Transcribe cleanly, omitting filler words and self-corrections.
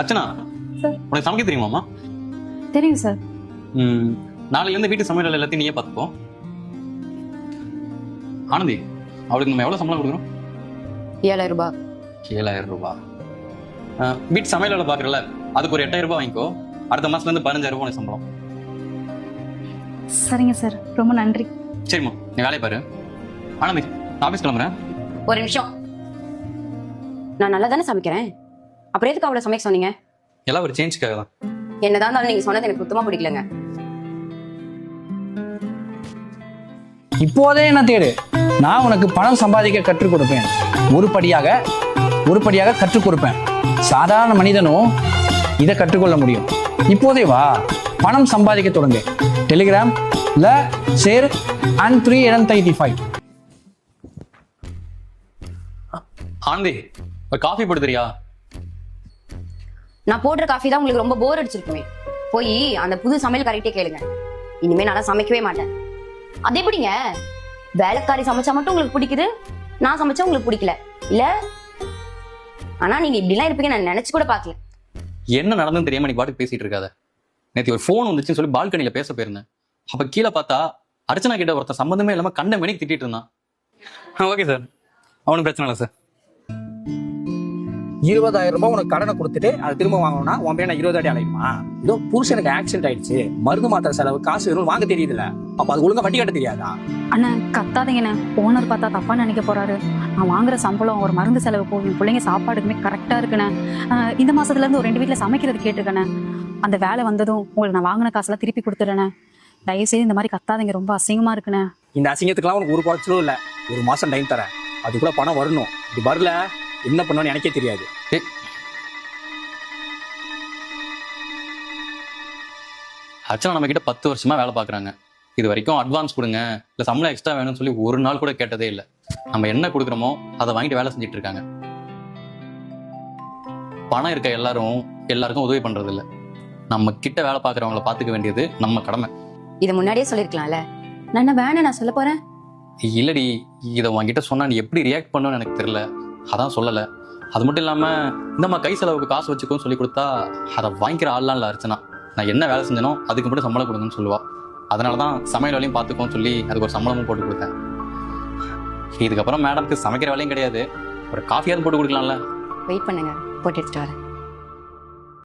Archana, sir. உனக்கு சமைக்க தெரியுமாமா? தெரியும் சார். நாளையிலேருந்து வீட்டு சமையல் எல்லாத்தையும் நீயே பார்த்துப்போ. ஆனந்தி, அவளுக்கு நம்ம எவ்வளோ சம்பளம் கொடுக்குறோம்? 7,000 ரூபாய். 7,000 ரூபாய். வீட்டு சமையல் வேலை பார்க்குறல, அதுக்கு ஒரு 8,000 ரூபாய் வாங்கிக்கோ. அடுத்த மாசத்துலேருந்து 15,000 ரூபாய் உனக்கு சம்பளம். சரிங்க சார், ரொம்ப நன்றி. சரிம்மா, நீ வேலையை பாரு. ஆனந்தி, நான் ஆஃபீஸ் கிளம்புறேன். ஒரு நிமிஷம். நான் நல்லா தானே சமைக்கிறேன், அப்புறம் எதுக்கு அவளை சமைக்க சொன்னீங்க? எல்லாம் ஒரு சேஞ்சுக்காக தான். என்னதான் இருந்தாலும் நீங்க சொன்னது எனக்கு சுத்தமா பிடிக்கலங்க. இப்போதே என்ன தேடு, நான் உனக்கு பணம் சம்பாதிக்க கற்றுக் கொடுப்பேன். ஒரு படியாக கற்றுக் கொடுப்பேன். சாதாரண மனிதனும் இதை கற்றுக்கொள்ள முடியும். இப்போதே வா, பணம் சம்பாதிக்க தொடங்கு. டெலிகிராம்ல ஷேர் அண்ட் 3 ஆனந்தி, ஒரு காஃபி போட்டு தெரியா? நான் போடுற காஃபி தான் உங்களுக்கு ரொம்ப போர் அடிச்சிருக்குமே. போய் அந்த புது சமையல் கரெக்டே கேளுங்க. இனிமே நான் சமைக்கவே மாட்டேன். அது எப்படிங்க, வேலைக்காரி சமைச்சா மட்டும் உங்களுக்கு பிடிக்குது, நான் சமைச்சா உங்களுக்கு பிடிக்கல இல்ல? ஆனா நீங்க இப்படிலாம் இருப்பீங்க நான் நினைச்சு கூட பாக்கல. என்ன நடந்துன்னு தெரியாம நீ பாட்டுக்கு பேசிட்டு இருக்காத. நேற்று ஒரு ஃபோன் வந்துச்சுன்னு சொல்லி பால்கனியில பேச போயிருந்தேன். அப்ப கீழே பார்த்தா அர்ச்சனா கிட்ட ஒருத்தன் சம்மந்தமே இல்லாம கண்ட மணிக்கு திட்டிட்டு இருந்தான். ஓகே சார், அவனும் பிரச்சனை இல்லை சார். 20,000 ரூபாய் உனக்கு கடனை கொடுத்துட்டு அதை திரும்ப வாங்கணும்னா உன் பேர் 20 அடி அலையுமா? இதோ புருஷனுக்கு ஆக்சிடென்ட் ஆயிடுச்சு, மருந்து மாத்திரை செலவு காசு எதுவும் வாங்க தெரியுதுல்ல, அப்ப அது ஒழுங்கா வட்டி கட்ட தெரியாதா? அண்ணா கத்தாதீங்கண்ணே, ஓனர் பார்த்தா தப்பா நினைக்க போறாரு. நான் வாங்குற சம்பளம் ஒரு மருந்து செலவு போகும், பிள்ளைங்க சாப்பாடுக்குமே கரெக்டா இருக்குண்ணே. இந்த மாசத்துல இருந்து ஒரு 2 வீட்டுல சமைக்கிறது கேட்டிருக்கேண்ணே. அந்த வேலை வந்ததும் உங்களுக்கு நான் வாங்கின காசுலாம் திருப்பி கொடுத்துடுறேண்ணே. தயவுசெய்து இந்த மாதிரி கத்தாதீங்க, ரொம்ப அசிங்கமா இருக்குண்ணே. இந்த அசிங்கத்துக்குலாம் உனக்கு ஒரு குறைச்சலும் இல்ல. ஒரு மாசம் டைம் தரேன், அதுக்குள்ள பணம் வரணும். இப்படி வரல என்ன பண்ணுவேன்னு எனக்கே தெரியாது. அர்ச்சனா நம்ம கிட்ட 10 வருஷமா வேலை பார்க்குறாங்க. இது வரைக்கும் அட்வான்ஸ் கொடுங்க, இல்லை சம்பளம் எக்ஸ்ட்ரா வேணும்னு சொல்லி ஒரு நாள் கூட கேட்டதே இல்லை. நம்ம என்ன கொடுக்குறோமோ அதை வாங்கிட்டு வேலை செஞ்சுட்டு இருக்காங்க. பணம் இருக்க எல்லாருக்கும் உதவி பண்றது இல்லை. நம்ம கிட்ட வேலை பார்க்குறவங்கள பார்த்துக்க வேண்டியது நம்ம கடமை. இதை முன்னாடியே சொல்லிருக்கலாம்ல. நான் வேணா நான் சொல்ல போறேன். இல்லடி, இதை உங்ககிட்ட சொன்னா நீ எப்படி ரியாக்ட் பண்ணுன்னு எனக்கு தெரியல, அதான் சொல்லலை. அது மட்டும் இல்லாமல் இந்தம்மா கை செலவுக்கு காசு வச்சுக்கோன்னு சொல்லி கொடுத்தா அதை வாங்கிக்கிற ஆள்லாம் இல்லை அர்ச்சனா. நான் என்ன வேலை செஞ்சனோ அதுக்கு மட்டும் சம்பளம் கொடுங்கன்னு சொல்லுவா. அதனால தான் சமையல் வேலையும் பார்த்துக்கோன்னு சொல்லி அதுக்கு ஒரு சம்பளமும் போட்டு கொடுத்தேன். இதுக்கப்புறம் மேடம்க்கு சமைக்கிற வேலையும் கிடையாது, ஒரு காஃபியாவது போட்டு கொடுக்கலாம்ல. வெயிட் பண்ணுங்க, போட்டு எடுத்துட்டு வரேன்.